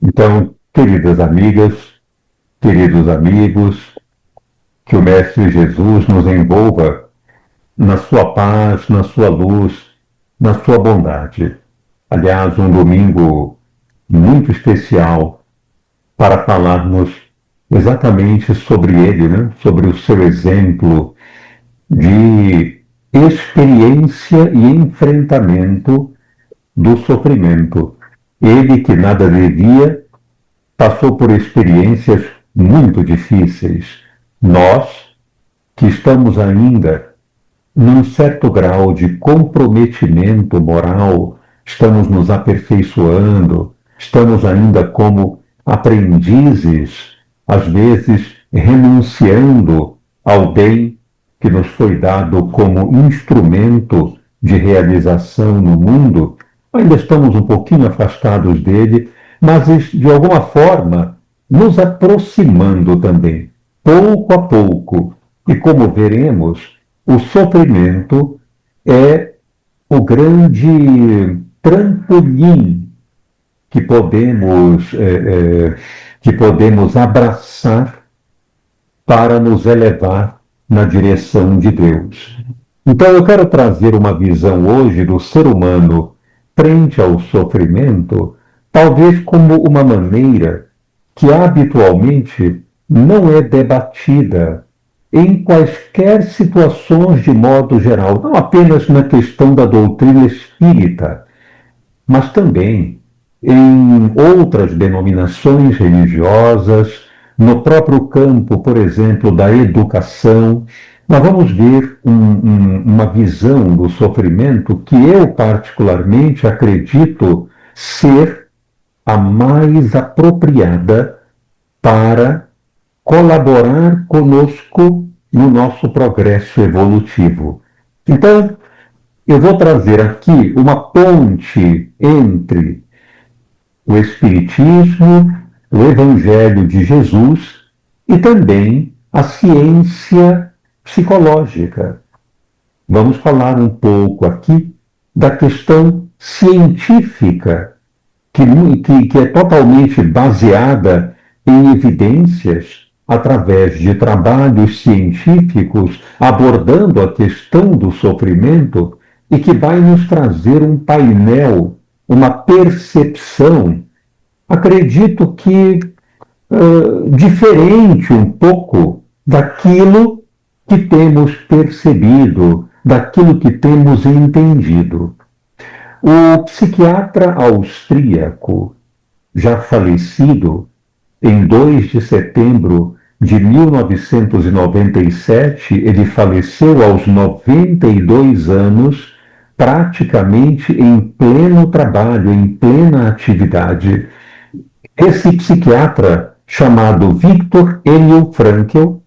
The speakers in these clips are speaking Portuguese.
Então, queridas amigas, queridos amigos, que o Mestre Jesus nos envolva na sua paz, na sua luz, na sua bondade. Aliás, um domingo muito especial para falarmos exatamente sobre ele, né? Sobre o seu exemplo de experiência e enfrentamento do sofrimento. Ele que nada devia, passou por experiências muito difíceis. Nós, que estamos ainda num certo grau de comprometimento moral, estamos nos aperfeiçoando, estamos ainda como aprendizes, às vezes renunciando ao bem que nos foi dado como instrumento de realização no mundo, ainda estamos um pouquinho afastados dele, mas de alguma forma nos aproximando também, pouco a pouco. E como veremos, o sofrimento é o grande trampolim que podemos abraçar para nos elevar na direção de Deus. Então eu quero trazer uma visão hoje do ser humano frente ao sofrimento, talvez como uma maneira que habitualmente não é debatida em quaisquer situações de modo geral, não apenas na questão da doutrina espírita, mas também em outras denominações religiosas, no próprio campo, por exemplo, da educação. Nós vamos ver uma visão do sofrimento que eu particularmente acredito ser a mais apropriada para colaborar conosco no nosso progresso evolutivo. Então, eu vou trazer aqui uma ponte entre o Espiritismo, o Evangelho de Jesus e também a ciência psicológica. Vamos falar um pouco aqui da questão científica, que é totalmente baseada em evidências, através de trabalhos científicos abordando a questão do sofrimento e que vai nos trazer um painel, uma percepção, acredito que diferente um pouco daquilo que temos percebido, daquilo que temos entendido. O psiquiatra austríaco, já falecido, em 2 de setembro de 1997, ele faleceu aos 92 anos, praticamente em pleno trabalho, em plena atividade. Esse psiquiatra, chamado Viktor Emil Frankl,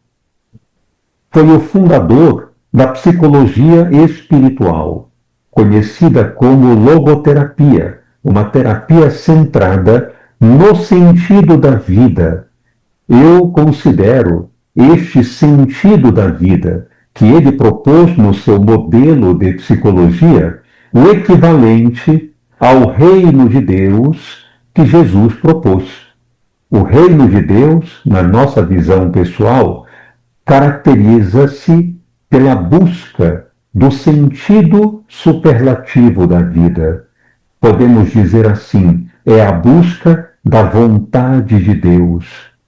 foi o fundador da psicologia espiritual, conhecida como logoterapia, uma terapia centrada no sentido da vida. Eu considero este sentido da vida que ele propôs no seu modelo de psicologia o equivalente ao reino de Deus que Jesus propôs. O reino de Deus, na nossa visão pessoal, caracteriza-se pela busca do sentido superlativo da vida. Podemos dizer assim, é a busca da vontade de Deus,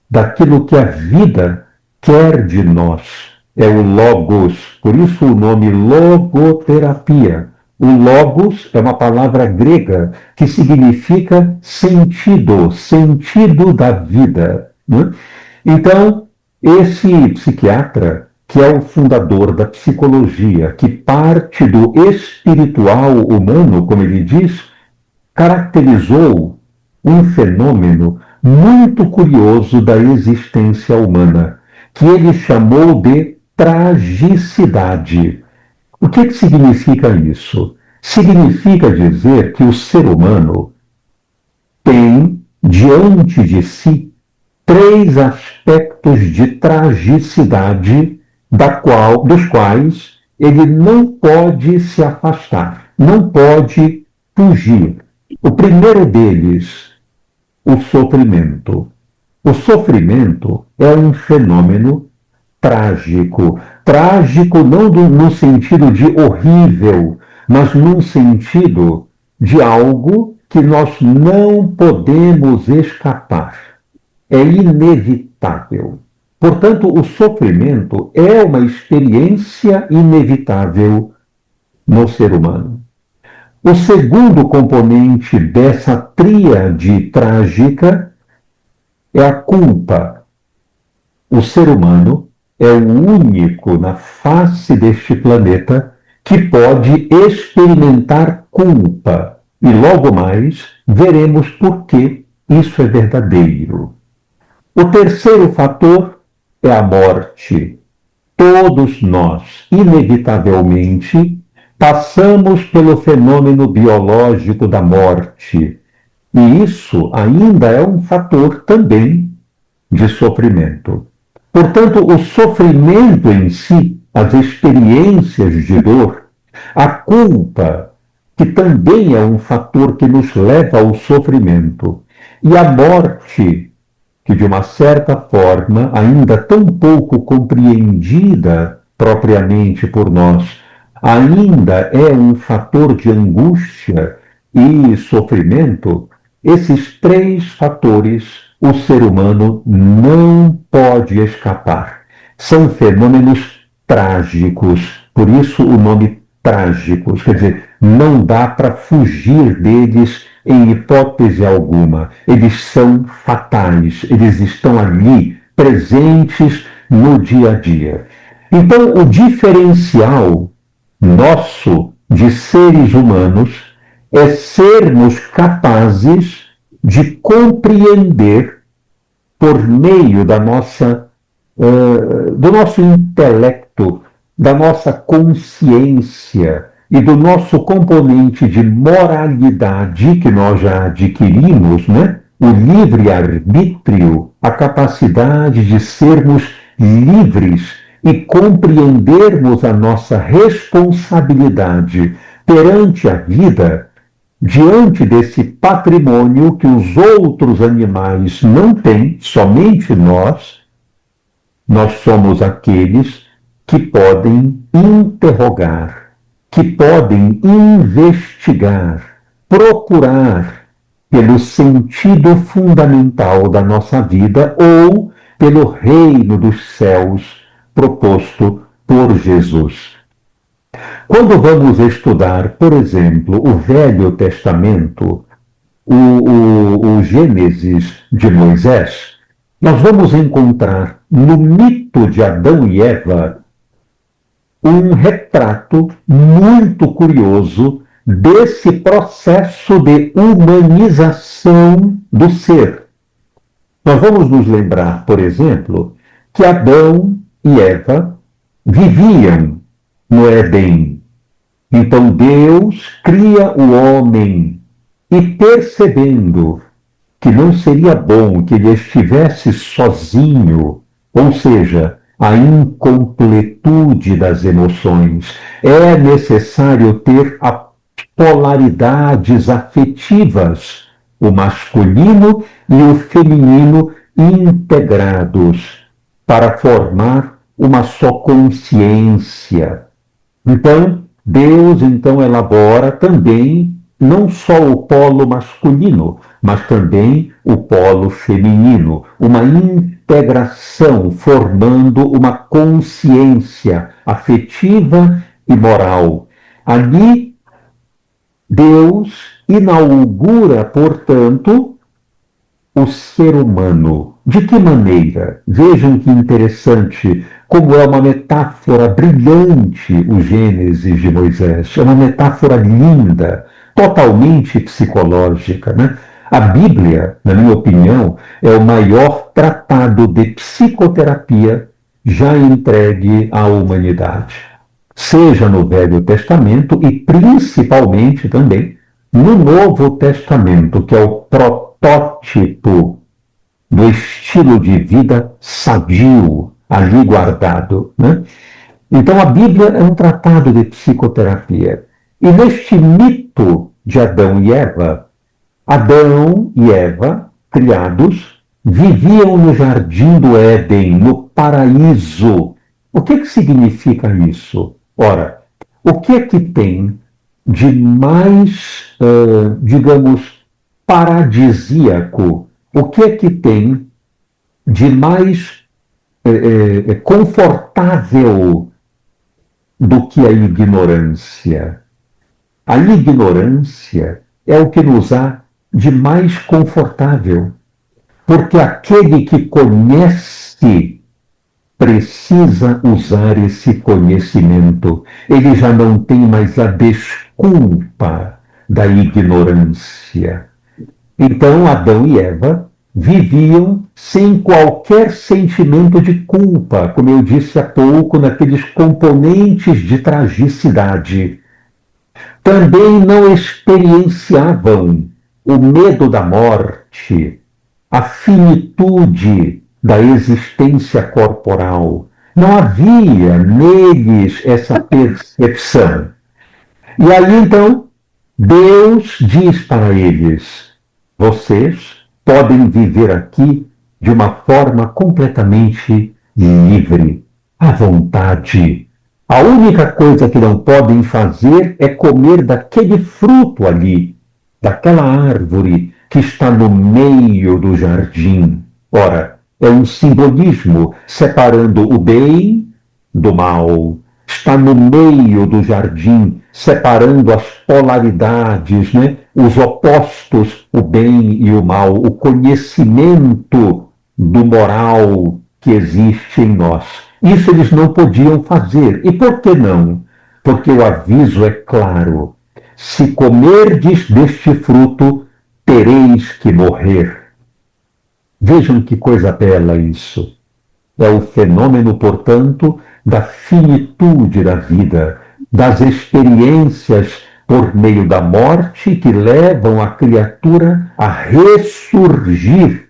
daquilo que a vida quer de nós. É o Logos, por isso o nome logoterapia. O Logos é uma palavra grega que significa sentido, sentido da vida, né? Então, esse psiquiatra, que é o fundador da psicologia, que parte do espiritual humano, como ele diz, caracterizou um fenômeno muito curioso da existência humana, que ele chamou de tragicidade. O que significa isso? Significa dizer que o ser humano tem diante de si três aspectos de tragicidade dos quais ele não pode se afastar, não pode fugir. O primeiro deles, o sofrimento. O sofrimento é um fenômeno trágico. Trágico não no sentido de horrível, mas num sentido de algo que nós não podemos escapar. É inevitável. Portanto, o sofrimento é uma experiência inevitável no ser humano. O segundo componente dessa tríade trágica é a culpa. O ser humano é o único na face deste planeta que pode experimentar culpa. E logo mais veremos por que isso é verdadeiro. O terceiro fator é a morte. Todos nós, inevitavelmente, passamos pelo fenômeno biológico da morte. E isso ainda é um fator também de sofrimento. Portanto, o sofrimento em si, as experiências de dor, a culpa, que também é um fator que nos leva ao sofrimento, e a morte, que de uma certa forma, ainda tão pouco compreendida propriamente por nós, ainda é um fator de angústia e sofrimento. Esses três fatores o ser humano não pode escapar. São fenômenos trágicos, por isso o nome trágicos, quer dizer, não dá para fugir deles em hipótese alguma. Eles são fatais, eles estão ali, presentes no dia a dia. Então, o diferencial nosso de seres humanos é sermos capazes de compreender por meio do nosso intelecto, da nossa consciência e do nosso componente de moralidade que nós já adquirimos, né? O livre-arbítrio, a capacidade de sermos livres e compreendermos a nossa responsabilidade perante a vida, diante desse patrimônio que os outros animais não têm, somente nós somos aqueles que podem interrogar, que podem investigar, procurar pelo sentido fundamental da nossa vida ou pelo reino dos céus proposto por Jesus. Quando vamos estudar, por exemplo, o Velho Testamento, o Gênesis de Moisés, nós vamos encontrar no mito de Adão e Eva um retrato muito curioso desse processo de humanização do ser. Nós vamos nos lembrar, por exemplo, que Adão e Eva viviam no Éden. Então Deus cria o homem e, percebendo que não seria bom que ele estivesse sozinho, ou seja, a incompletude das emoções, é necessário ter polaridades afetivas, o masculino e o feminino integrados, para formar uma só consciência. Então, Deus elabora também não só o polo masculino, mas também o polo feminino, uma integração formando uma consciência afetiva e moral. Ali, Deus inaugura, portanto, o ser humano. De que maneira? Vejam que interessante, como é uma metáfora brilhante o Gênesis de Moisés. É uma metáfora linda, totalmente psicológica, né? A Bíblia, na minha opinião, é o maior tratado de psicoterapia já entregue à humanidade, seja no Velho Testamento e principalmente também no Novo Testamento, que é o protótipo do estilo de vida sadio ali guardado, né? Então a Bíblia é um tratado de psicoterapia. E neste mito de Adão e Eva, criados, viviam no jardim do Éden, no paraíso. O que significa isso? Ora, o que tem de mais, digamos, paradisíaco? O que tem de mais confortável do que a ignorância? A ignorância é o que nos há de mais confortável, porque aquele que conhece precisa usar esse conhecimento. Ele já não tem mais a desculpa da ignorância. Então, Adão e Eva viviam sem qualquer sentimento de culpa, como eu disse há pouco, naqueles componentes de tragicidade. Também não experienciavam o medo da morte, a finitude da existência corporal. Não havia neles essa percepção. E aí então, Deus diz para eles: vocês podem viver aqui de uma forma completamente livre, à vontade. A única coisa que não podem fazer é comer daquele fruto ali, daquela árvore que está no meio do jardim. Ora, é um simbolismo separando o bem do mal. Está no meio do jardim, separando as polaridades, né? Os opostos, o bem e o mal, o conhecimento do moral que existe em nós. Isso eles não podiam fazer. E por que não? Porque o aviso é claro: se comerdes deste fruto, tereis que morrer. Vejam que coisa bela isso. É o fenômeno, portanto, da finitude da vida, das experiências por meio da morte que levam a criatura a ressurgir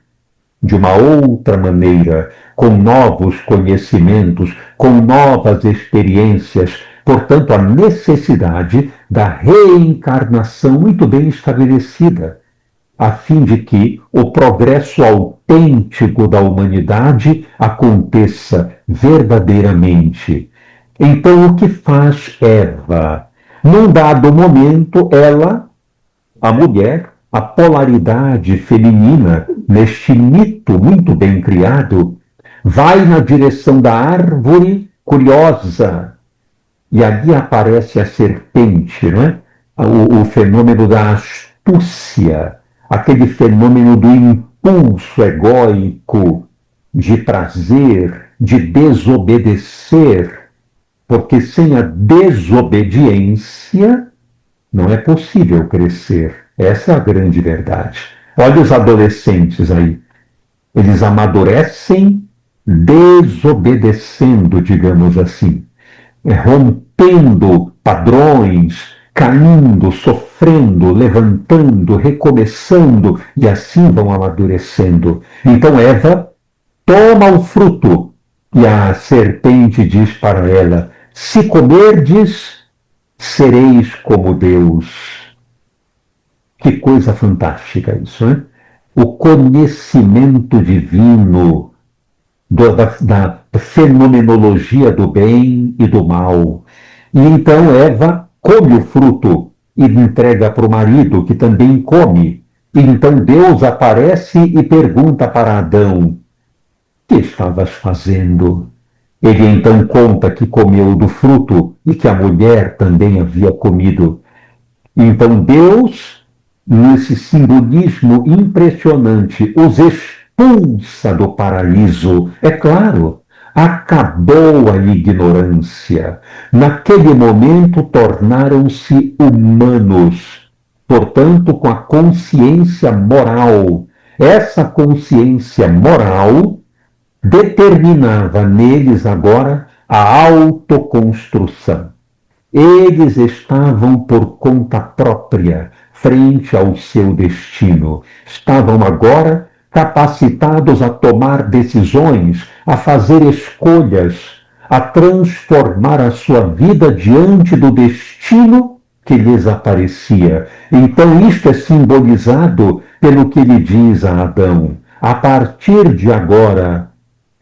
de uma outra maneira, com novos conhecimentos, com novas experiências. Portanto, a necessidade da reencarnação muito bem estabelecida, a fim de que o progresso autêntico da humanidade aconteça verdadeiramente. Então, o que faz Eva? Num dado momento, ela, a mulher, a polaridade feminina, neste mito muito bem criado, vai na direção da árvore curiosa. E ali aparece a serpente, né? O fenômeno da astúcia, aquele fenômeno do impulso egóico de prazer, de desobedecer, porque sem a desobediência não é possível crescer. Essa é a grande verdade. Olha os adolescentes aí. Eles amadurecem desobedecendo, digamos assim, rompendo padrões, caindo, sofrendo, levantando, recomeçando, e assim vão amadurecendo. Então Eva toma o fruto, e a serpente diz para ela: se comerdes, sereis como Deus. Que coisa fantástica isso, né? O conhecimento divino da fenomenologia do bem e do mal. E então Eva come o fruto e entrega para o marido, que também come. E então Deus aparece e pergunta para Adão: que estavas fazendo? Ele então conta que comeu do fruto e que a mulher também havia comido. Então Deus, nesse simbolismo impressionante, os expulsa do paraíso. É claro, acabou a ignorância. Naquele momento tornaram-se humanos, portanto, com a consciência moral. Essa consciência moral determinava neles agora a autoconstrução. Eles estavam por conta própria, frente ao seu destino. Estavam agora capacitados a tomar decisões, a fazer escolhas, a transformar a sua vida diante do destino que lhes aparecia. Então, isto é simbolizado pelo que ele diz a Adão: a partir de agora,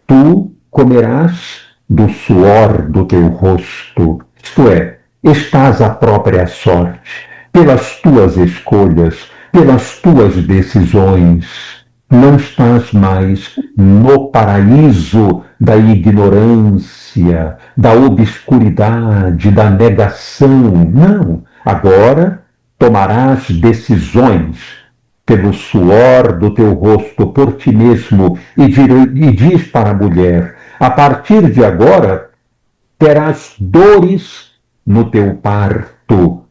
tu comerás do suor do teu rosto. Isto é, estás à própria sorte, pelas tuas escolhas, pelas tuas decisões. Não estás mais no paraíso da ignorância, da obscuridade, da negação. Não. Agora tomarás decisões pelo suor do teu rosto por ti mesmo e diz para a mulher: a partir de agora terás dores no teu parto.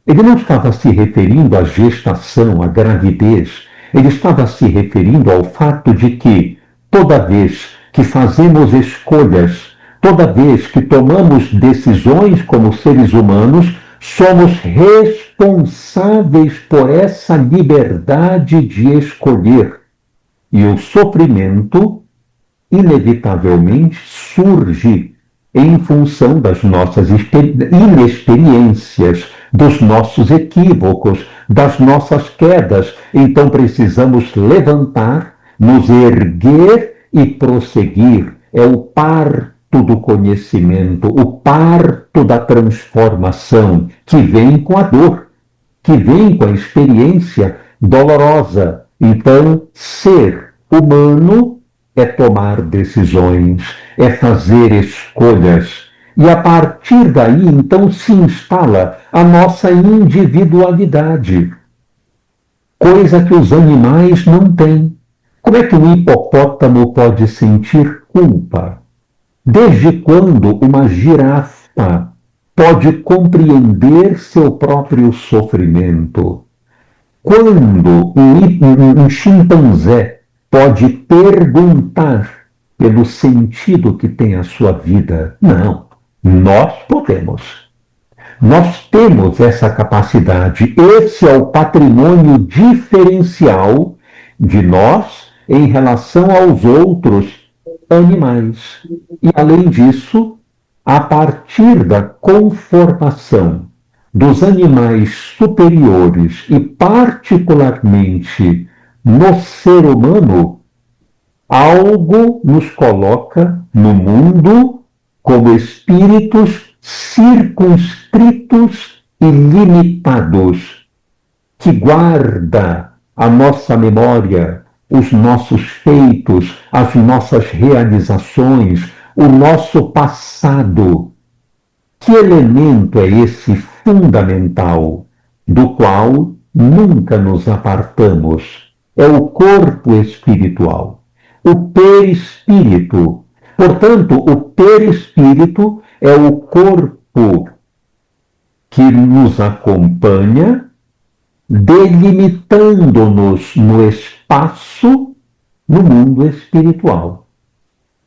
Ele não estava se referindo à gestação, à gravidez. Ele estava se referindo ao fato de que, toda vez que fazemos escolhas, toda vez que tomamos decisões como seres humanos, somos responsáveis por essa liberdade de escolher. E o sofrimento, inevitavelmente, surge em função das nossas inexperiências, dos nossos equívocos, das nossas quedas. Então precisamos levantar, nos erguer e prosseguir. É o parto do conhecimento, o parto da transformação, que vem com a dor, que vem com a experiência dolorosa. Então, ser humano é tomar decisões, é fazer escolhas. E a partir daí, então, se instala a nossa individualidade, coisa que os animais não têm. Como é que um hipopótamo pode sentir culpa? Desde quando uma girafa pode compreender seu próprio sofrimento? Quando um chimpanzé pode perguntar pelo sentido que tem a sua vida? Não, nós podemos. Nós temos essa capacidade. Esse é o patrimônio diferencial de nós em relação aos outros animais. E, além disso, a partir da conformação dos animais superiores e, particularmente, no ser humano, algo nos coloca no mundo como espíritos circunscritos e limitados, que guarda a nossa memória, os nossos feitos, as nossas realizações, o nosso passado. Que elemento é esse fundamental, do qual nunca nos apartamos? É o corpo espiritual, o perispírito. Portanto, o perispírito é o corpo que nos acompanha, delimitando-nos no espaço, no mundo espiritual.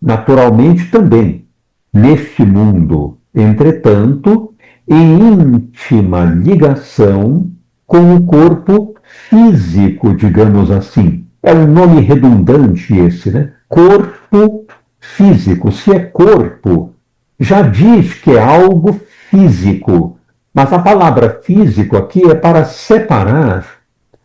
Naturalmente também, neste mundo, entretanto, em íntima ligação com o corpo físico, digamos assim. É um nome redundante esse, né? Corpo físico. Se é corpo, já diz que é algo físico. Mas a palavra físico aqui é para separar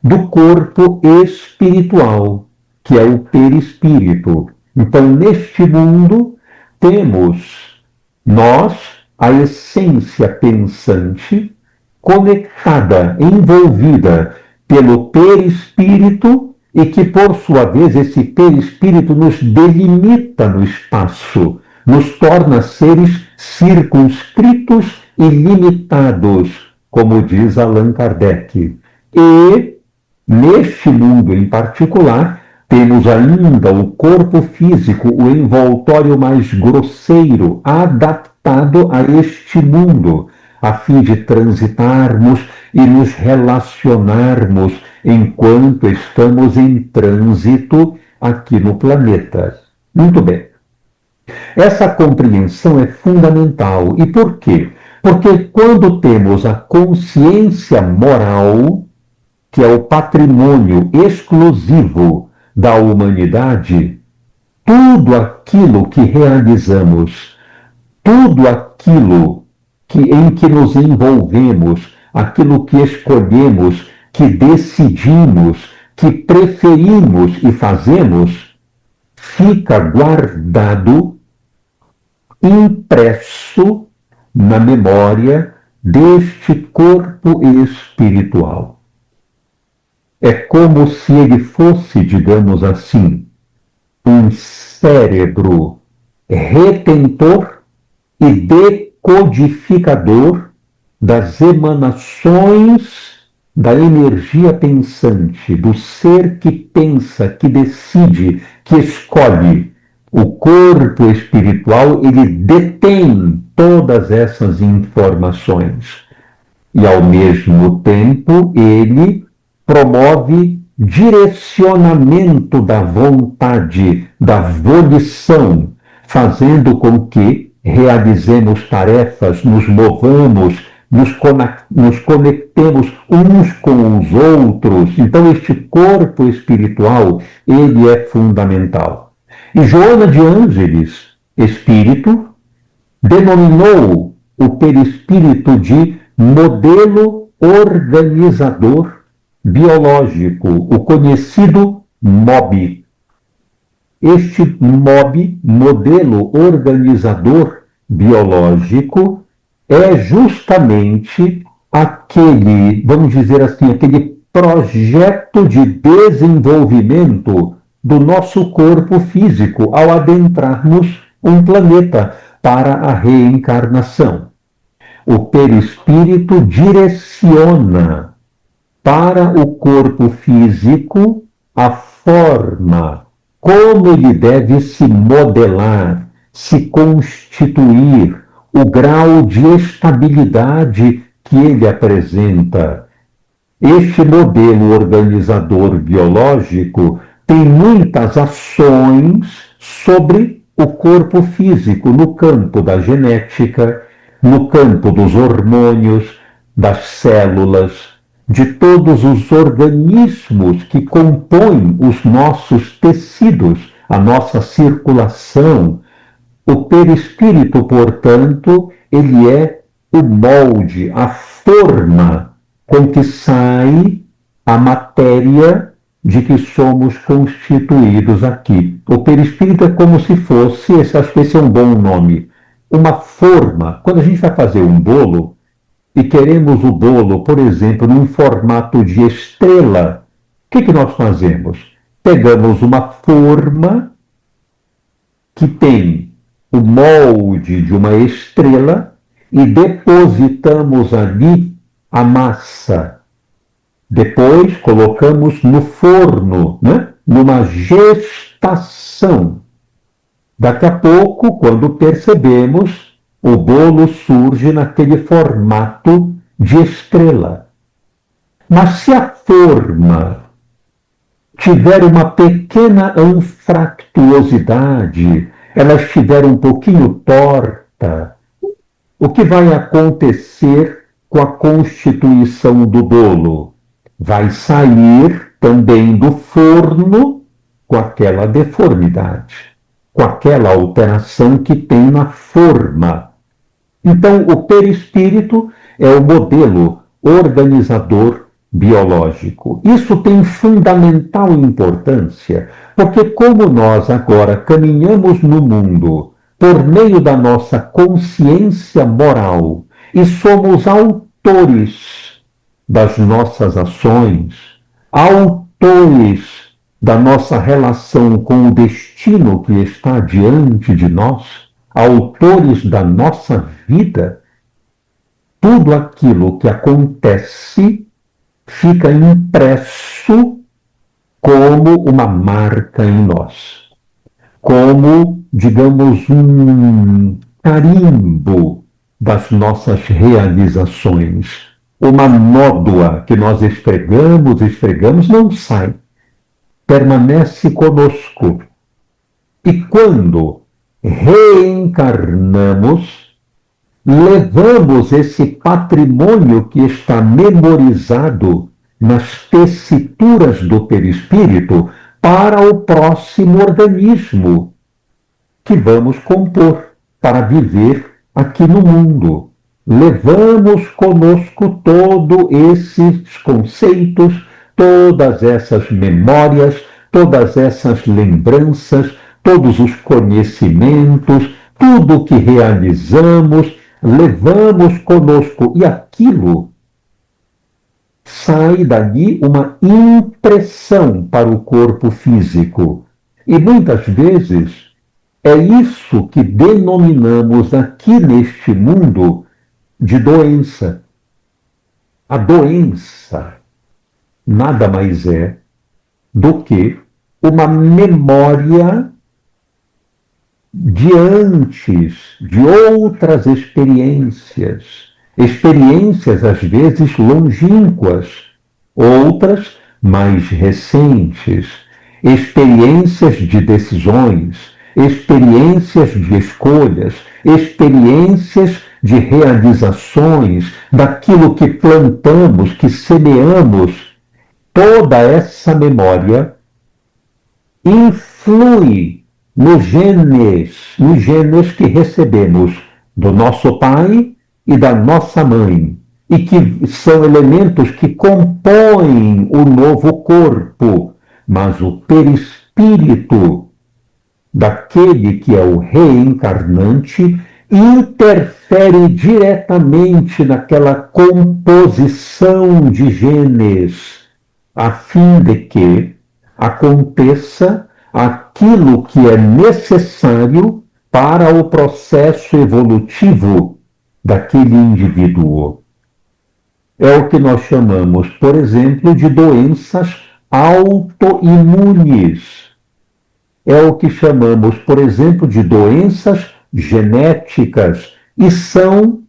do corpo espiritual, que é o perispírito. Então, neste mundo, temos nós, a essência pensante, conectada, envolvida pelo perispírito, e que, por sua vez, esse perispírito nos delimita no espaço, nos torna seres circunscritos e limitados, como diz Allan Kardec. E, neste mundo em particular, temos ainda o corpo físico, o envoltório mais grosseiro, adaptado a este mundo, a fim de transitarmos e nos relacionarmos enquanto estamos em trânsito aqui no planeta. Muito bem. Essa compreensão é fundamental. E por quê? Porque quando temos a consciência moral, que é o patrimônio exclusivo da humanidade, tudo aquilo que realizamos, tudo aquilo em que nos envolvemos, aquilo que escolhemos, que decidimos, que preferimos e fazemos, fica guardado, impresso na memória deste corpo espiritual. É como se ele fosse, digamos assim, um cérebro retentor e decodificador das emanações da energia pensante, do ser que pensa, que decide, que escolhe. O corpo espiritual, ele detém todas essas informações. E, ao mesmo tempo, ele promove direcionamento da vontade, da volição, fazendo com que realizemos tarefas, nos movamos, nos conectemos uns com os outros. Então, este corpo espiritual, ele é fundamental. E Joana de Ângeles, espírito, denominou o perispírito de modelo organizador biológico, o conhecido MOB. Este MOB, modelo organizador biológico, é justamente aquele, vamos dizer assim, aquele projeto de desenvolvimento do nosso corpo físico ao adentrarmos um planeta para a reencarnação. O perispírito direciona para o corpo físico a forma, como ele deve se modelar, se constituir, o grau de estabilidade que ele apresenta. Este modelo organizador biológico tem muitas ações sobre o corpo físico, no campo da genética, no campo dos hormônios, das células, de todos os organismos que compõem os nossos tecidos, a nossa circulação. O perispírito, portanto, ele é o molde, a forma com que sai a matéria de que somos constituídos aqui. O perispírito é como se fosse, acho que esse é um bom nome, uma forma. Quando a gente vai fazer um bolo e queremos o bolo, por exemplo, num formato de estrela, o que nós fazemos? Pegamos uma forma que tem o molde de uma estrela e depositamos ali a massa. Depois colocamos no forno, né? Numa gestação. Daqui a pouco, quando percebemos, o bolo surge naquele formato de estrela. Mas se a forma tiver uma pequena anfractuosidade, ela estiver um pouquinho torta, o que vai acontecer com a constituição do bolo? Vai sair também do forno com aquela deformidade, com aquela alteração que tem na forma. Então, o perispírito é o modelo organizador biológico. Isso tem fundamental importância, porque como nós agora caminhamos no mundo por meio da nossa consciência moral e somos autores das nossas ações, autores da nossa relação com o destino que está diante de nós, autores da nossa vida, tudo aquilo que acontece fica impresso como uma marca em nós, como, digamos, um carimbo das nossas realizações. Uma nódoa que nós esfregamos, não sai, permanece conosco. E quando reencarnamos, levamos esse patrimônio que está memorizado nas tessituras do perispírito para o próximo organismo que vamos compor para viver aqui no mundo. Levamos conosco todos esses conceitos, todas essas memórias, todas essas lembranças, todos os conhecimentos, tudo que realizamos, levamos conosco. E aquilo sai dali uma impressão para o corpo físico. E muitas vezes é isso que denominamos aqui neste mundo de doença. A doença nada mais é do que uma memória de antes, de outras experiências. Experiências às vezes longínquas, outras mais recentes. Experiências de decisões, experiências de escolhas, experiências de realizações, daquilo que plantamos, que semeamos. Toda essa memória influi nos genes que recebemos do nosso pai e da nossa mãe, e que são elementos que compõem o novo corpo, mas o perispírito daquele que é o reencarnante interfere diretamente naquela composição de genes, a fim de que aconteça aquilo que é necessário para o processo evolutivo daquele indivíduo. É o que nós chamamos, por exemplo, de doenças autoimunes. É o que chamamos, por exemplo, de doenças genéticas. E são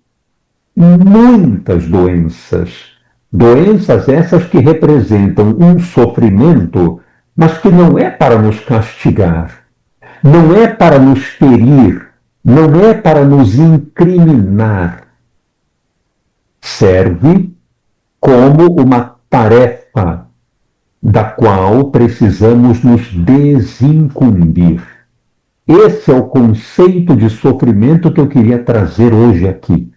muitas doenças. Doenças essas que representam um sofrimento, mas que não é para nos castigar, não é para nos ferir, não é para nos incriminar. Serve como uma tarefa da qual precisamos nos desincumbir. Esse é o conceito de sofrimento que eu queria trazer hoje aqui.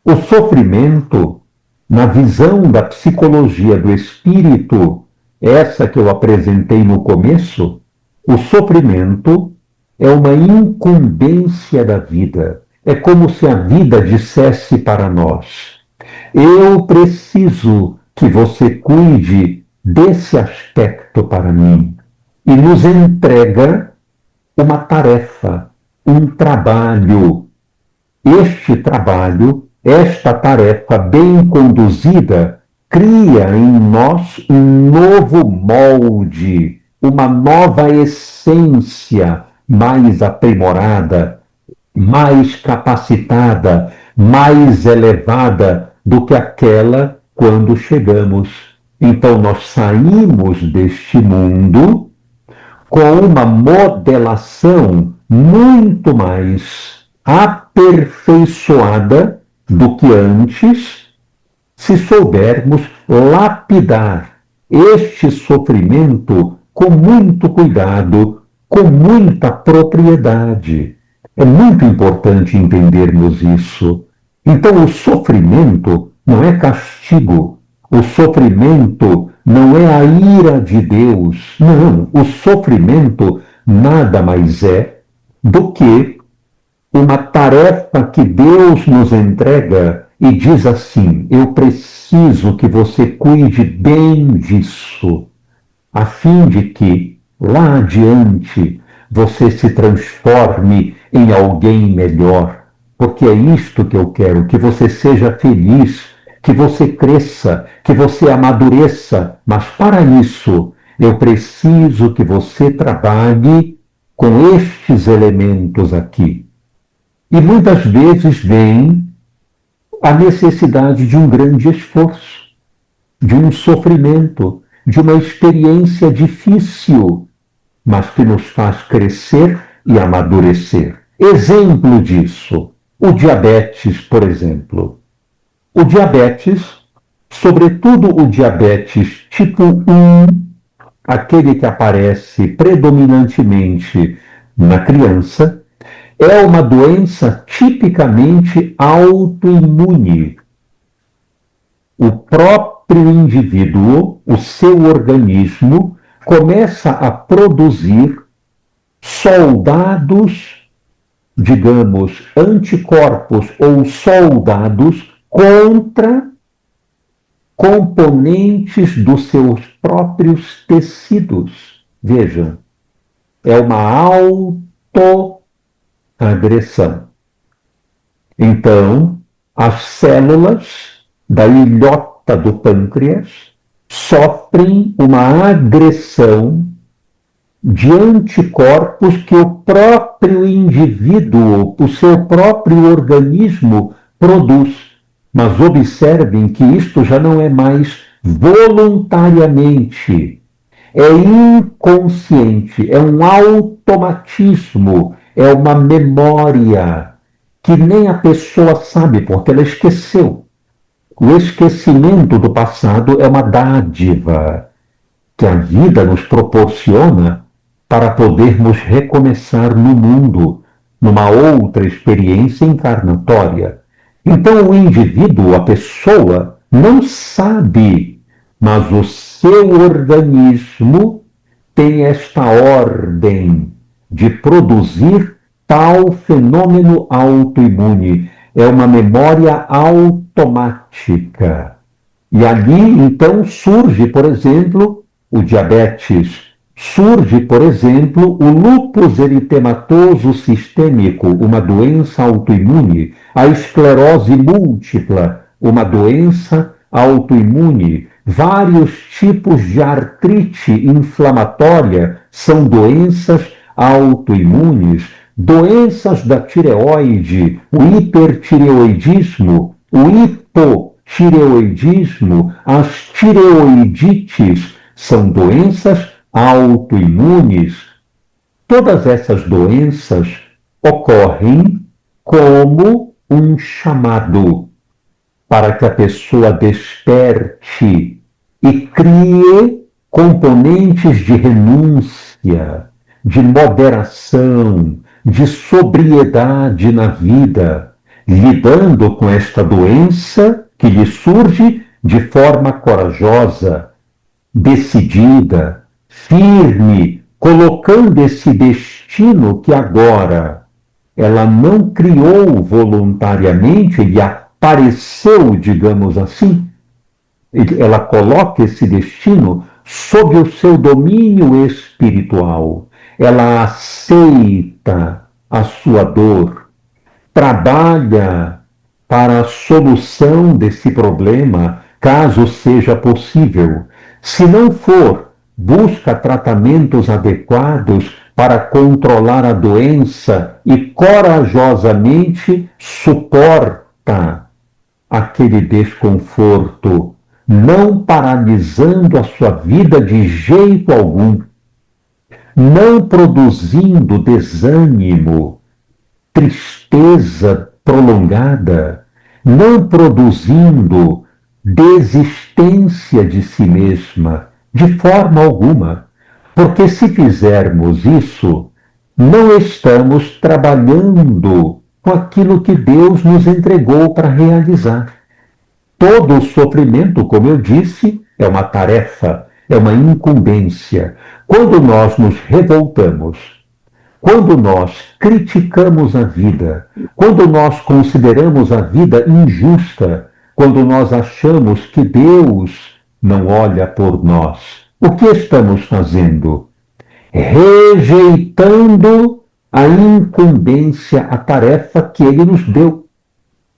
O sofrimento, na visão da psicologia do espírito, essa que eu apresentei no começo, o sofrimento é uma incumbência da vida. É como se a vida dissesse para nós: eu preciso que você cuide desse aspecto para mim. E nos entrega uma tarefa, um trabalho. Este trabalho, esta tarefa bem conduzida, cria em nós um novo molde, uma nova essência mais aprimorada, mais capacitada, mais elevada do que aquela quando chegamos. Então nós saímos deste mundo com uma modelação muito mais aperfeiçoada do que antes, se soubermos lapidar este sofrimento com muito cuidado, com muita propriedade. É muito importante entendermos isso. Então, o sofrimento não é castigo, o sofrimento não é a ira de Deus. Não, o sofrimento nada mais é do que uma tarefa que Deus nos entrega e diz assim: eu preciso que você cuide bem disso, a fim de que, lá adiante, você se transforme em alguém melhor, porque é isto que eu quero, que você seja feliz, que você cresça, que você amadureça, mas para isso eu preciso que você trabalhe com estes elementos aqui. E muitas vezes vem a necessidade de um grande esforço, de um sofrimento, de uma experiência difícil, mas que nos faz crescer e amadurecer. Exemplo disso, o diabetes, por exemplo. O diabetes, sobretudo o diabetes tipo 1, aquele que aparece predominantemente na criança, é uma doença tipicamente autoimune. O próprio indivíduo, o seu organismo, começa a produzir soldados, digamos, anticorpos ou soldados contra componentes dos seus próprios tecidos. Vejam, é uma autoagressão. Então, as células da ilhota do pâncreas sofrem uma agressão de anticorpos que o próprio indivíduo, o seu próprio organismo produz. Mas observem que isto já não é mais voluntariamente, é inconsciente, é um automatismo, é uma memória que nem a pessoa sabe, porque ela esqueceu. O esquecimento do passado é uma dádiva que a vida nos proporciona para podermos recomeçar no mundo, numa outra experiência encarnatória. Então, o indivíduo, a pessoa, não sabe, mas o seu organismo tem esta ordem de produzir tal fenômeno autoimune. É uma memória automática. E ali, então, surge, por exemplo, o diabetes. Surge, por exemplo, o lúpus eritematoso sistêmico, uma doença autoimune, a esclerose múltipla, uma doença autoimune, vários tipos de artrite inflamatória são doenças autoimunes, doenças da tireoide, o hipertireoidismo, o hipotireoidismo, as tireoidites são doenças autoimunes. Todas essas doenças ocorrem como um chamado para que a pessoa desperte e crie componentes de renúncia, de moderação, de sobriedade na vida, lidando com esta doença que lhe surge de forma corajosa, decidida, firme, colocando esse destino que agora ela não criou voluntariamente, ele apareceu, digamos assim, ela coloca esse destino sob o seu domínio espiritual. Ela aceita a sua dor, trabalha para a solução desse problema, caso seja possível. Se não for, busca tratamentos adequados para controlar a doença e corajosamente suporta aquele desconforto, não paralisando a sua vida de jeito algum, não produzindo desânimo, tristeza prolongada, não produzindo desistência de si mesma, de forma alguma. Porque se fizermos isso, não estamos trabalhando com aquilo que Deus nos entregou para realizar. Todo o sofrimento, como eu disse, é uma tarefa, é uma incumbência. Quando nós nos revoltamos, quando nós criticamos a vida, quando nós consideramos a vida injusta, quando nós achamos que Deus não olha por nós, o que estamos fazendo? Rejeitando a incumbência, a tarefa que Ele nos deu.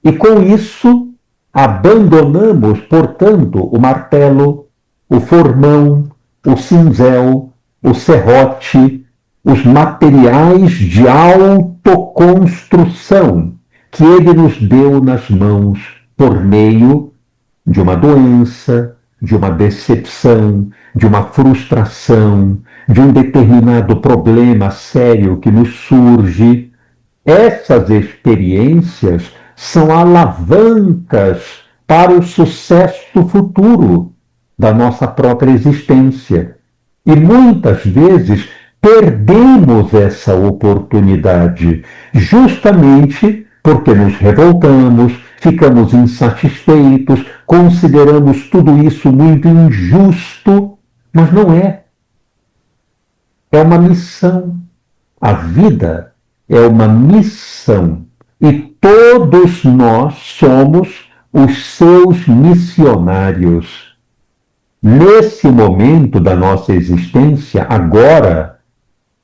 E com isso, abandonamos, portanto, o martelo, o formão, o cinzel, o serrote, os materiais de autoconstrução que Ele nos deu nas mãos por meio de uma doença, de uma decepção, de uma frustração, de um determinado problema sério que nos surge. Essas experiências são alavancas para o sucesso futuro da nossa própria existência. E muitas vezes perdemos essa oportunidade, justamente porque nos revoltamos, ficamos insatisfeitos, consideramos tudo isso muito injusto, mas não é. É uma missão. A vida é uma missão e todos nós somos os seus missionários. Nesse momento da nossa existência, agora,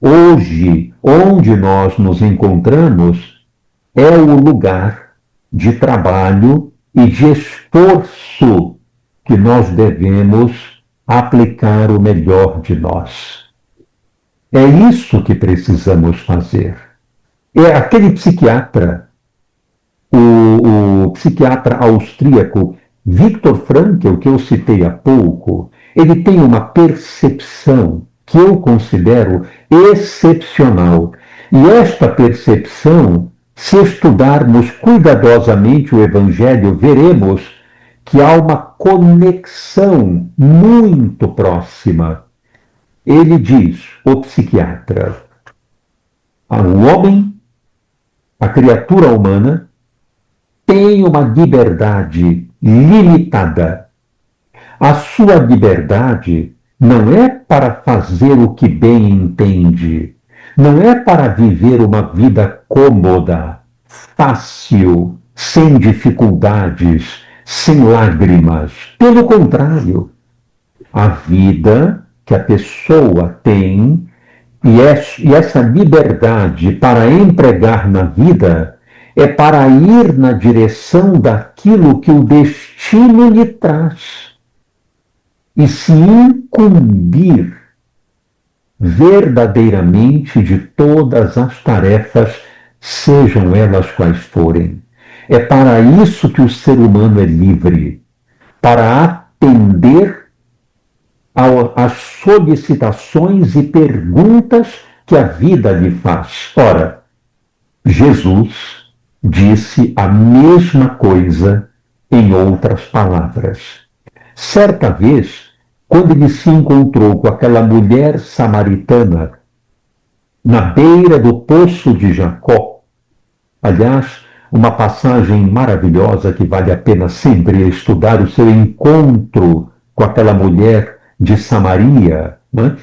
hoje, onde nós nos encontramos, é o lugar de trabalho e de esforço que nós devemos aplicar o melhor de nós. É isso que precisamos fazer. É aquele psiquiatra, o psiquiatra austríaco Viktor Frankl, que eu citei há pouco, ele tem uma percepção que eu considero excepcional. E esta percepção, se estudarmos cuidadosamente o Evangelho, veremos que há uma conexão muito próxima. Ele diz, o psiquiatra, o homem, a criatura humana, tem uma liberdade limitada. A sua liberdade não é para fazer o que bem entende, não é para viver uma vida cômoda, fácil, sem dificuldades, sem lágrimas. Pelo contrário, a vida que a pessoa tem e essa liberdade para empregar na vida é para ir na direção daquilo que o destino lhe traz e se incumbir verdadeiramente de todas as tarefas, sejam elas quais forem. É para isso que o ser humano é livre, para atender às solicitações e perguntas que a vida lhe faz. Ora, Jesus disse a mesma coisa em outras palavras. Certa vez, quando ele se encontrou com aquela mulher samaritana na beira do poço de Jacó, aliás, uma passagem maravilhosa que vale a pena sempre estudar, o seu encontro com aquela mulher de Samaria, né?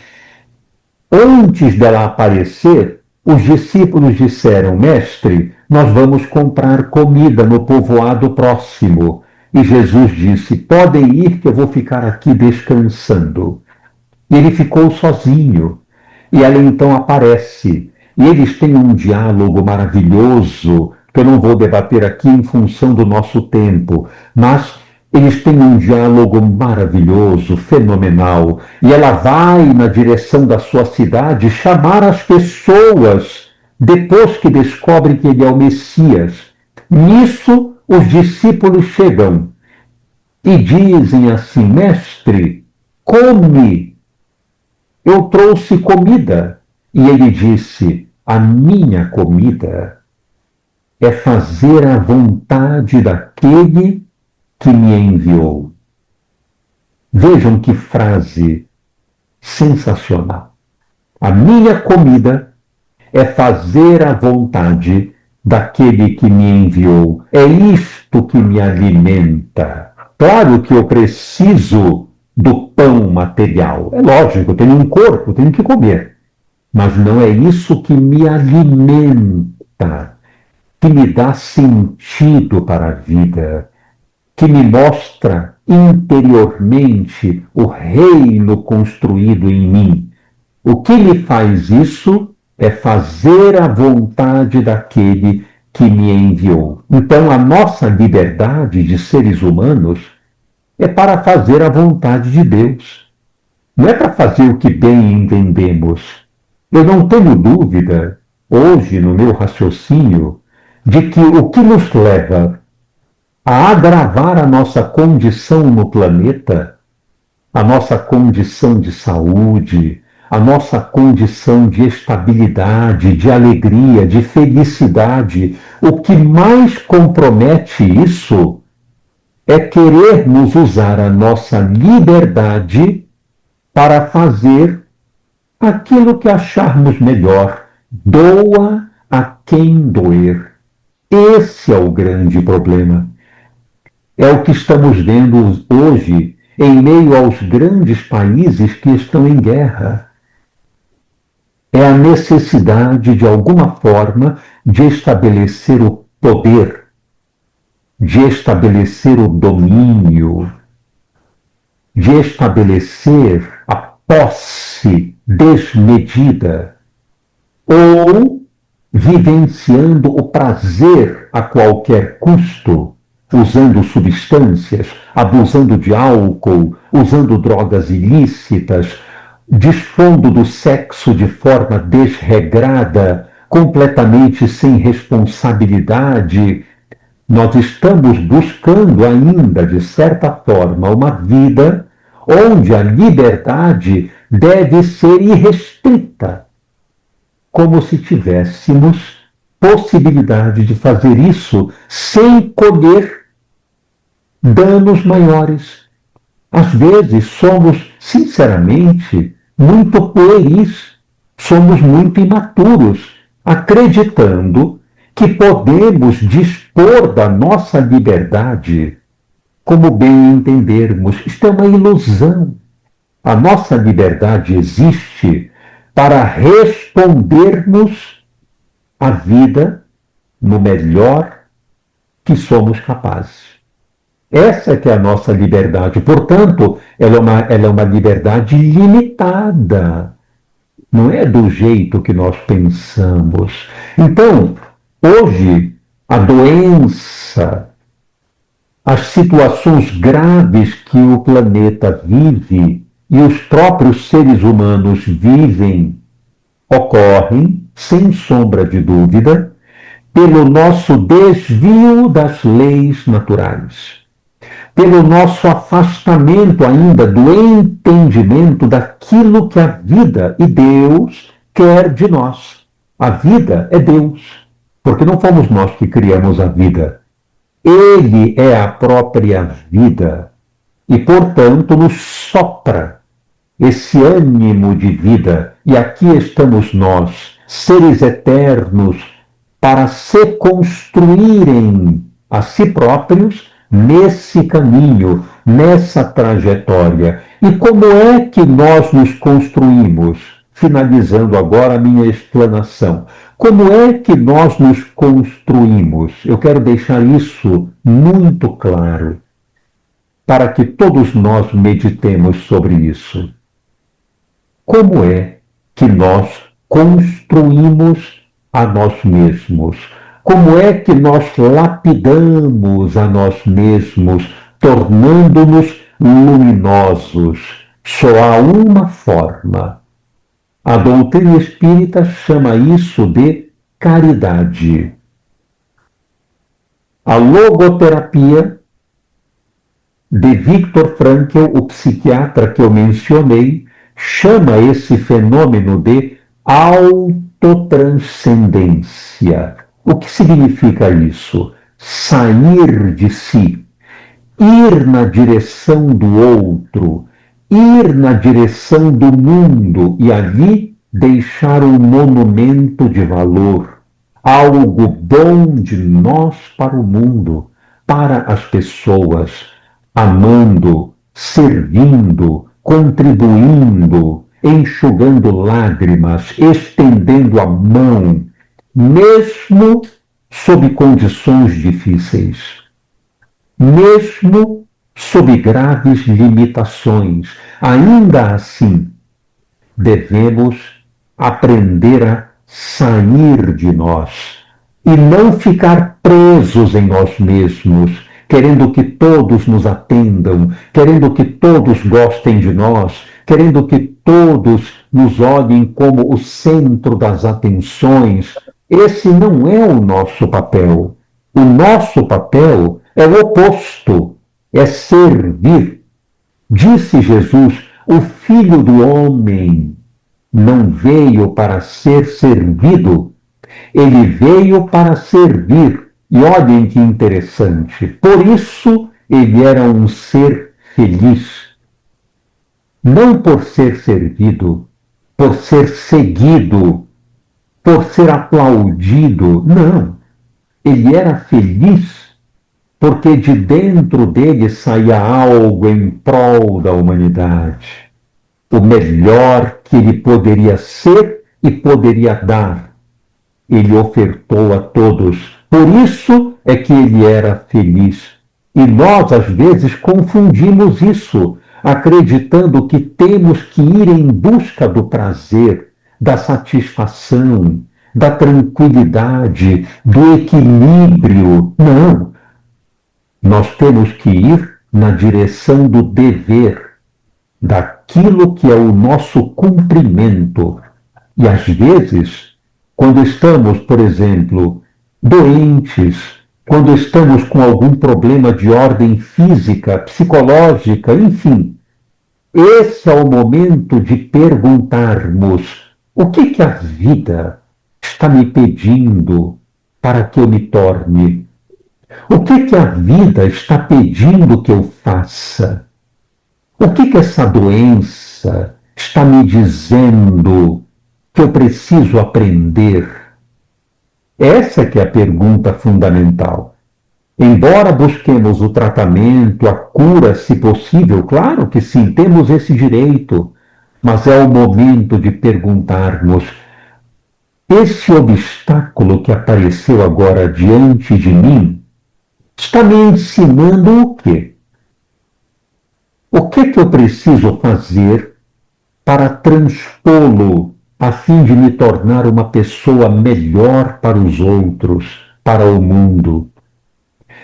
Antes dela aparecer, os discípulos disseram, mestre, nós vamos comprar comida no povoado próximo. E Jesus disse, podem ir que eu vou ficar aqui descansando. E ele ficou sozinho. E ela então aparece. E eles têm um diálogo maravilhoso, que eu não vou debater aqui em função do nosso tempo, mas eles têm um diálogo maravilhoso, fenomenal. E ela vai na direção da sua cidade chamar as pessoas, depois que descobre que ele é o Messias. Nisso, os discípulos chegam e dizem assim, mestre, come, eu trouxe comida. E ele disse, a minha comida é fazer a vontade daquele que me enviou. Vejam que frase sensacional. A minha comida é fazer a vontade daquele que me enviou. É isto que me alimenta. Claro que eu preciso do pão material. É lógico, eu tenho um corpo, tenho que comer. Mas não é isso que me alimenta, que me dá sentido para a vida, que me mostra interiormente o reino construído em mim. O que me faz isso é fazer a vontade daquele que me enviou. Então, a nossa liberdade de seres humanos é para fazer a vontade de Deus. Não é para fazer o que bem entendemos. Eu não tenho dúvida, hoje, no meu raciocínio, de que o que nos leva a agravar a nossa condição no planeta a nossa condição de saúde, a nossa condição de estabilidade, de alegria, de felicidade. O que mais compromete isso é querermos usar a nossa liberdade para fazer aquilo que acharmos melhor. Doa a quem doer. Esse é o grande problema. É o que estamos vendo hoje em meio aos grandes países que estão em guerra. É a necessidade, de alguma forma, de estabelecer o poder, de estabelecer o domínio, de estabelecer a posse desmedida, ou vivenciando o prazer a qualquer custo, usando substâncias, abusando de álcool, usando drogas ilícitas, dispondo do sexo de forma desregrada, completamente sem responsabilidade. Nós estamos buscando ainda, de certa forma, uma vida onde a liberdade deve ser irrestrita, como se tivéssemos possibilidade de fazer isso sem colher danos maiores. Às vezes somos, sinceramente, muito pueris, somos muito imaturos, acreditando que podemos dispor da nossa liberdade como bem entendermos. Isto é uma ilusão. A nossa liberdade existe para respondermos à vida no melhor que somos capazes. Essa que é a nossa liberdade. Portanto, ela é uma liberdade limitada. Não é do jeito que nós pensamos. Então, hoje, a doença, as situações graves que o planeta vive e os próprios seres humanos vivem, ocorrem, sem sombra de dúvida, pelo nosso desvio das leis naturais, pelo nosso afastamento ainda do entendimento daquilo que a vida e Deus quer de nós. A vida é Deus, porque não fomos nós que criamos a vida. Ele é a própria vida e, portanto, nos sopra esse ânimo de vida. E aqui estamos nós, seres eternos, para se construírem a si próprios nesse caminho, nessa trajetória. E como é que nós nos construímos? Finalizando agora a minha explanação. Como é que nós nos construímos? Eu quero deixar isso muito claro, para que todos nós meditemos sobre isso. Como é que nós construímos a nós mesmos? Como é que nós lapidamos a nós mesmos, tornando-nos luminosos? Só há uma forma. A doutrina espírita chama isso de caridade. A logoterapia de Viktor Frankl, o psiquiatra que eu mencionei, chama esse fenômeno de autotranscendência. O que significa isso? Sair de si, ir na direção do outro, ir na direção do mundo e ali deixar um monumento de valor, algo bom de nós para o mundo, para as pessoas, amando, servindo, contribuindo, enxugando lágrimas, estendendo a mão, mesmo sob condições difíceis, mesmo sob graves limitações. Ainda assim, devemos aprender a sair de nós e não ficar presos em nós mesmos, querendo que todos nos atendam, querendo que todos gostem de nós, querendo que todos nos olhem como o centro das atenções. Esse não é o nosso papel. O nosso papel é o oposto, é servir, Disse Jesus: o Filho do Homem não veio para ser servido, ele veio para servir. E olhem que interessante. Por isso ele era um ser feliz. Não por ser servido, por ser seguido, por ser aplaudido. Não. Ele era feliz porque de dentro dele saía algo em prol da humanidade. O melhor que ele poderia ser e poderia dar, ele ofertou a todos. Por isso é que ele era feliz. E nós, às vezes, confundimos isso, acreditando que temos que ir em busca do prazer, da satisfação, da tranquilidade, do equilíbrio. Não. Nós temos que ir na direção do dever, daquilo que é o nosso cumprimento. E às vezes, quando estamos, por exemplo, doentes, quando estamos com algum problema de ordem física, psicológica, enfim, esse é o momento de perguntarmos: o que a vida está me pedindo para que eu me torne? O que a vida está pedindo que eu faça? O que essa doença está me dizendo que eu preciso aprender? Essa que é a pergunta fundamental. Embora busquemos o tratamento, a cura, se possível, claro que sim, temos esse direito, mas é o momento de perguntarmos: esse obstáculo que apareceu agora diante de mim está me ensinando o quê? O que eu preciso fazer para transpô-lo a fim de me tornar uma pessoa melhor para os outros, para o mundo?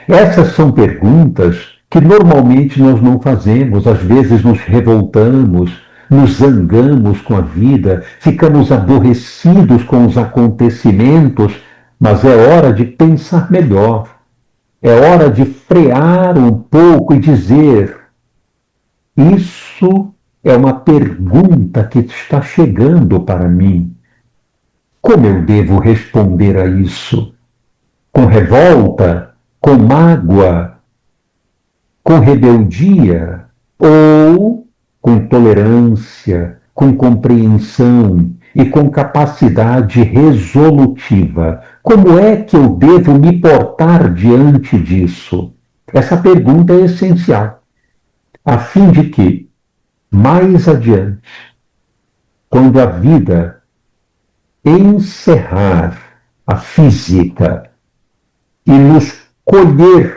Essas são perguntas que normalmente nós não fazemos, às vezes nos revoltamos, nos zangamos com a vida, ficamos aborrecidos com os acontecimentos, mas é hora de pensar melhor. É hora de frear um pouco e dizer: isso é uma pergunta que está chegando para mim. Como eu devo responder a isso? Com revolta? Com mágoa? Com rebeldia? Ou com tolerância, com compreensão e com capacidade resolutiva? Como é que eu devo me portar diante disso? Essa pergunta é essencial, a fim de que, mais adiante, quando a vida encerrar a física e nos colher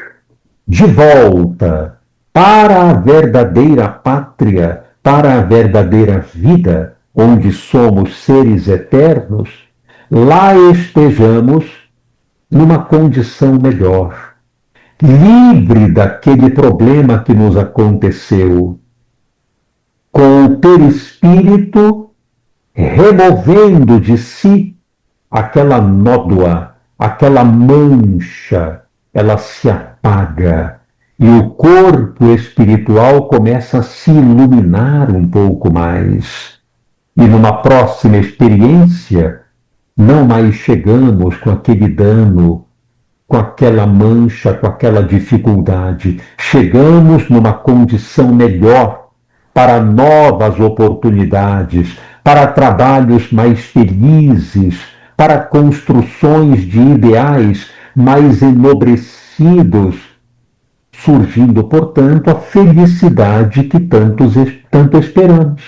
de volta para a verdadeira pátria, para a verdadeira vida, onde somos seres eternos, lá estejamos numa condição melhor, livre daquele problema que nos aconteceu, com o perispírito removendo de si aquela nódoa, aquela mancha, ela se apaga e o corpo espiritual começa a se iluminar um pouco mais. E numa próxima experiência, não mais chegamos com aquele dano, com aquela mancha, com aquela dificuldade. Chegamos numa condição melhor para novas oportunidades, para trabalhos mais felizes, para construções de ideais mais enobrecidos, surgindo, portanto, a felicidade que tanto esperamos.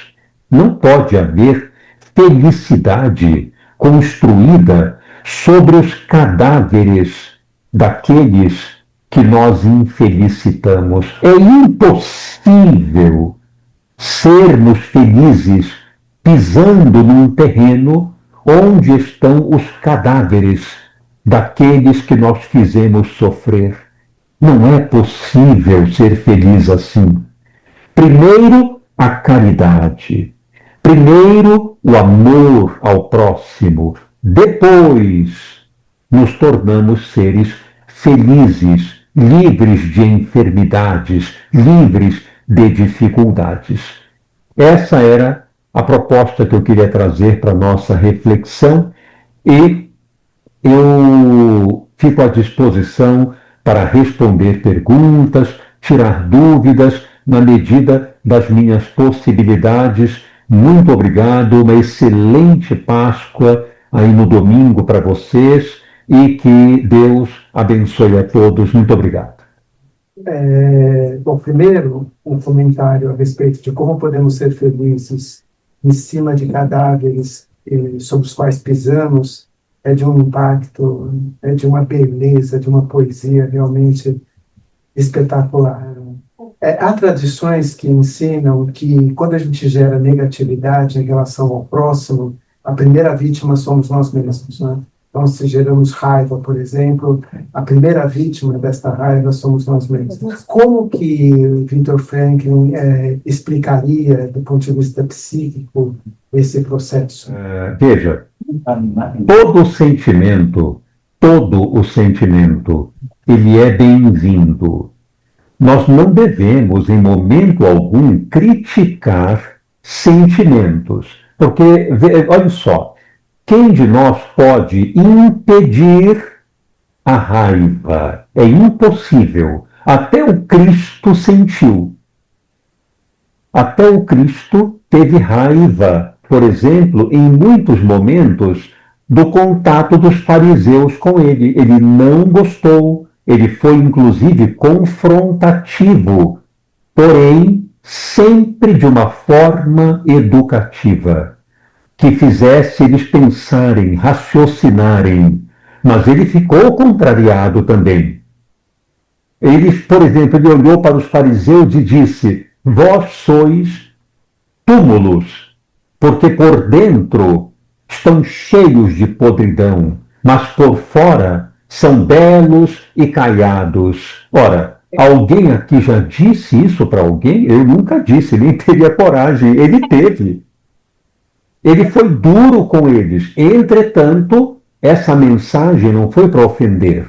Não pode haver felicidade construída sobre os cadáveres daqueles que nós infelicitamos. É impossível sermos felizes pisando num terreno onde estão os cadáveres daqueles que nós fizemos sofrer. Não é possível ser feliz assim. Primeiro, a caridade. Primeiro, o amor ao próximo. Depois, nos tornamos seres felizes, livres de enfermidades, livres de dificuldades. Essa era a proposta que eu queria trazer para a nossa reflexão e eu fico à disposição para responder perguntas, tirar dúvidas na medida das minhas possibilidades. Muito obrigado, uma excelente Páscoa aí no domingo para vocês e que Deus abençoe a todos. Muito obrigado. Bom, primeiro, um comentário a respeito de como podemos ser felizes em cima de cadáveres sobre os quais pisamos, é de um impacto, é de uma beleza, de uma poesia realmente espetacular. Há tradições que ensinam que quando a gente gera negatividade em relação ao próximo, a primeira vítima somos nós mesmos, né? Então, se geramos raiva, por exemplo, a primeira vítima desta raiva somos nós mesmos. Como que Viktor Frankl explicaria, do ponto de vista psíquico, esse processo? Veja, todo o sentimento, ele é bem-vindo. Nós não devemos, em momento algum, criticar sentimentos. Porque, olha só, quem de nós pode impedir a raiva? É impossível. Até o Cristo sentiu. Até o Cristo teve raiva, por exemplo, em muitos momentos, do contato dos fariseus com ele. Ele não gostou, ele foi inclusive confrontativo, porém sempre de uma forma educativa, que fizesse eles pensarem, raciocinarem. Mas ele ficou contrariado também. Ele, por exemplo, ele olhou para os fariseus e disse: vós sois túmulos, porque por dentro estão cheios de podridão, mas por fora são belos e caiados. Ora, alguém aqui já disse isso para alguém? Eu nunca disse, nem teria coragem. Ele teve. Ele foi duro com eles. Entretanto, essa mensagem não foi para ofender.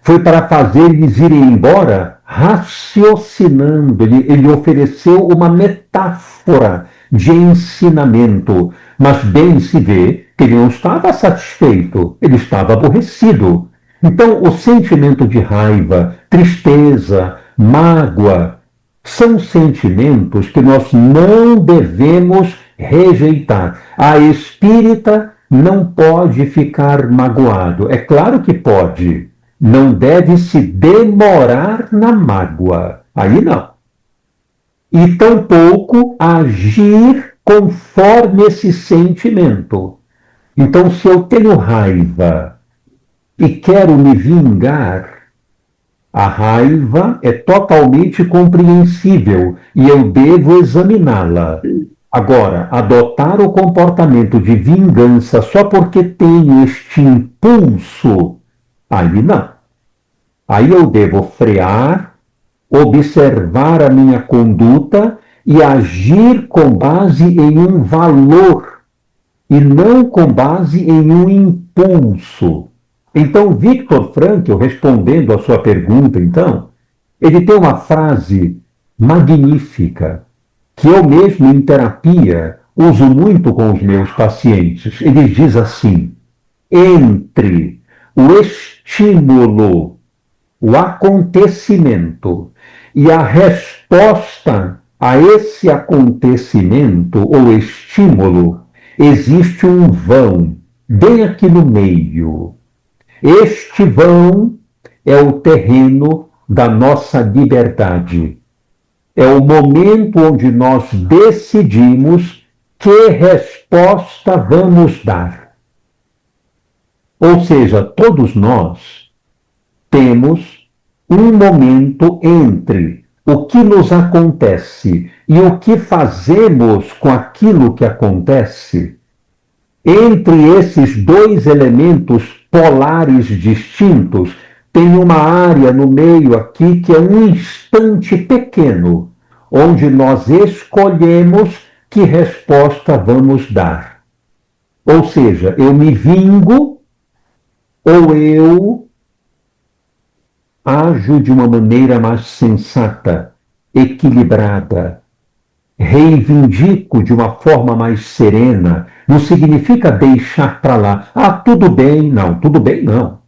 Foi para fazer eles irem embora raciocinando. Ele ofereceu uma metáfora de ensinamento. Mas bem se vê que ele não estava satisfeito, ele estava aborrecido. Então, o sentimento de raiva, tristeza, mágoa, são sentimentos que nós não devemos rejeitar. A espírita não pode ficar magoado. É claro que pode. Não deve se demorar na mágoa. Aí não. E tampouco agir conforme esse sentimento. Então, se eu tenho raiva e quero me vingar, a raiva é totalmente compreensível e eu devo examiná-la. Agora, adotar o comportamento de vingança só porque tenho este impulso, aí não. Aí eu devo frear, observar a minha conduta e agir com base em um valor e não com base em um impulso. Então, Viktor Frankl, respondendo à sua pergunta, então, ele tem uma frase magnífica que eu mesmo em terapia uso muito com os meus pacientes. Ele diz assim: entre o estímulo, o acontecimento e a resposta a esse acontecimento ou estímulo, existe um vão, bem aqui no meio. Este vão é o terreno da nossa liberdade. É o momento onde nós decidimos que resposta vamos dar. Ou seja, todos nós temos um momento entre o que nos acontece e o que fazemos com aquilo que acontece. Entre esses dois elementos polares distintos, tem uma área no meio aqui que é um instante pequeno, onde nós escolhemos que resposta vamos dar. Ou seja, eu me vingo ou eu ajo de uma maneira mais sensata, equilibrada. Reivindico de uma forma mais serena. Não significa deixar para lá. Ah, tudo bem, não. Tudo bem, não.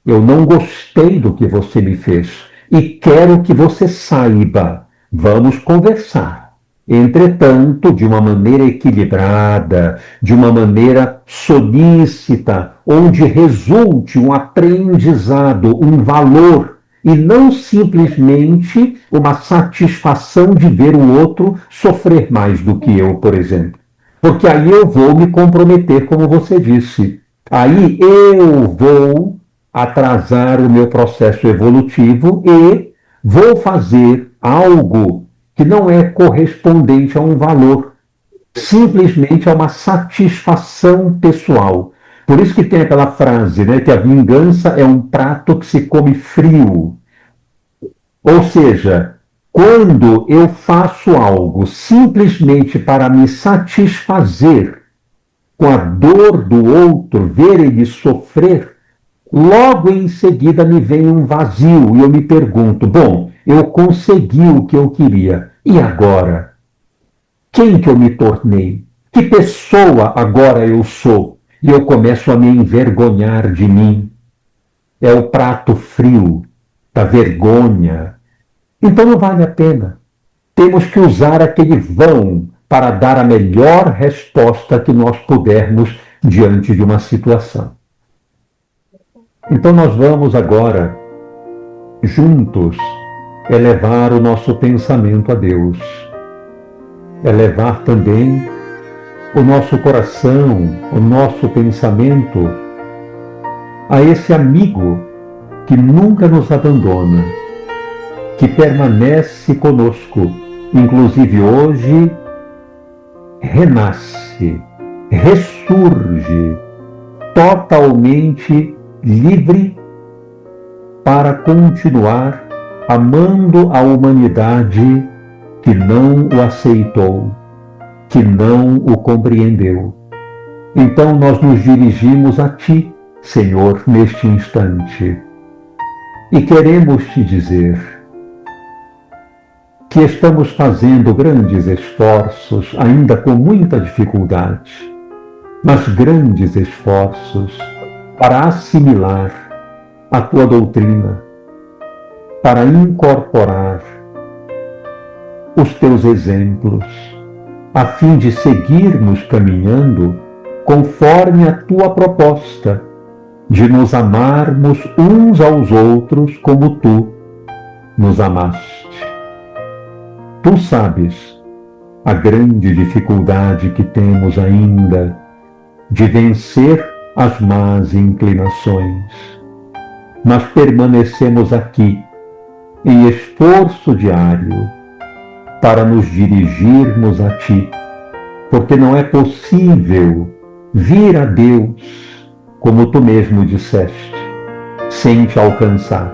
Eu não gostei do que você me fez e quero que você saiba. Vamos conversar. Entretanto, de uma maneira equilibrada, de uma maneira solícita, onde resulte um aprendizado, um valor, e não simplesmente uma satisfação de ver o outro sofrer mais do que eu, por exemplo. Porque aí eu vou me comprometer, como você disse. Aí eu vou atrasar o meu processo evolutivo e vou fazer algo que não é correspondente a um valor, simplesmente a uma satisfação pessoal. Por isso que tem aquela frase, né, que a vingança é um prato que se come frio. Ou seja, quando eu faço algo simplesmente para me satisfazer com a dor do outro, ver ele sofrer, logo em seguida me vem um vazio e eu me pergunto, bom, eu consegui o que eu queria, e agora? Quem que eu me tornei? Que pessoa agora eu sou? E eu começo a me envergonhar de mim. É o prato frio da vergonha. Então não vale a pena. Temos que usar aquele vão para dar a melhor resposta que nós pudermos diante de uma situação. Então nós vamos agora, juntos, elevar o nosso pensamento a Deus. Elevar também o nosso coração, o nosso pensamento a esse amigo que nunca nos abandona, que permanece conosco, inclusive hoje renasce, ressurge, totalmente livre para continuar amando a humanidade que não o aceitou, que não o compreendeu. Então nós nos dirigimos a Ti, Senhor, neste instante, e queremos Te dizer que estamos fazendo grandes esforços, ainda com muita dificuldade, mas grandes esforços para assimilar a Tua doutrina, para incorporar os Teus exemplos, a fim de seguirmos caminhando conforme a Tua proposta, de nos amarmos uns aos outros como Tu nos amaste. Tu sabes a grande dificuldade que temos ainda de vencer as más inclinações, mas permanecemos aqui em esforço diário para nos dirigirmos a Ti, porque não é possível vir a Deus, como Tu mesmo disseste, sem Te alcançar.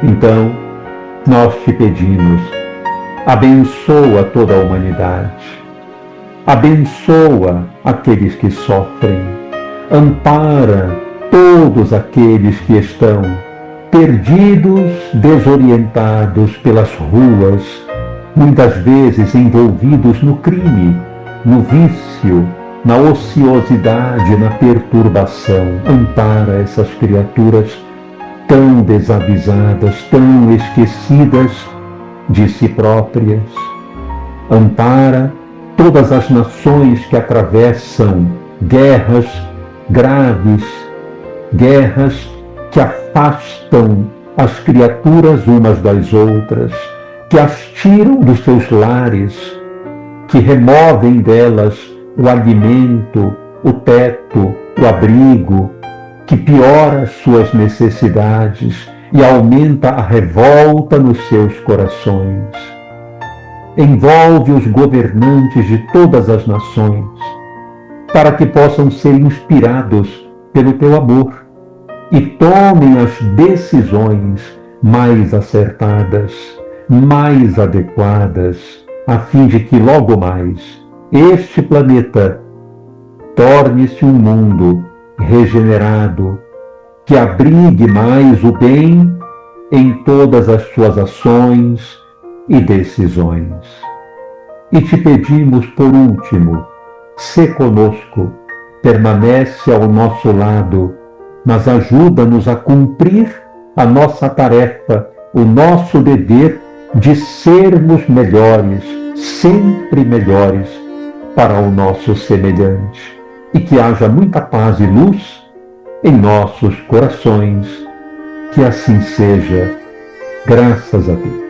Então, nós Te pedimos, abençoa toda a humanidade, abençoa aqueles que sofrem, ampara todos aqueles que estão perdidos, desorientados pelas ruas, muitas vezes envolvidos no crime, no vício, na ociosidade, na perturbação. Ampara essas criaturas tão desavisadas, tão esquecidas de si próprias. Ampara todas as nações que atravessam guerras graves, guerras que afastam as criaturas umas das outras, que as tiram dos seus lares, que removem delas o alimento, o teto, o abrigo, que piora as suas necessidades e aumenta a revolta nos seus corações. Envolve os governantes de todas as nações, para que possam ser inspirados pelo Teu amor e tomem as decisões mais acertadas, mais adequadas, a fim de que logo mais este planeta torne-se um mundo regenerado, que abrigue mais o bem em todas as suas ações, e decisões. E te pedimos, por último, sê conosco, permanece ao nosso lado, mas ajuda-nos a cumprir a nossa tarefa, o nosso dever de sermos melhores, sempre melhores, para o nosso semelhante. E que haja muita paz e luz em nossos corações. Que assim seja, graças a Deus.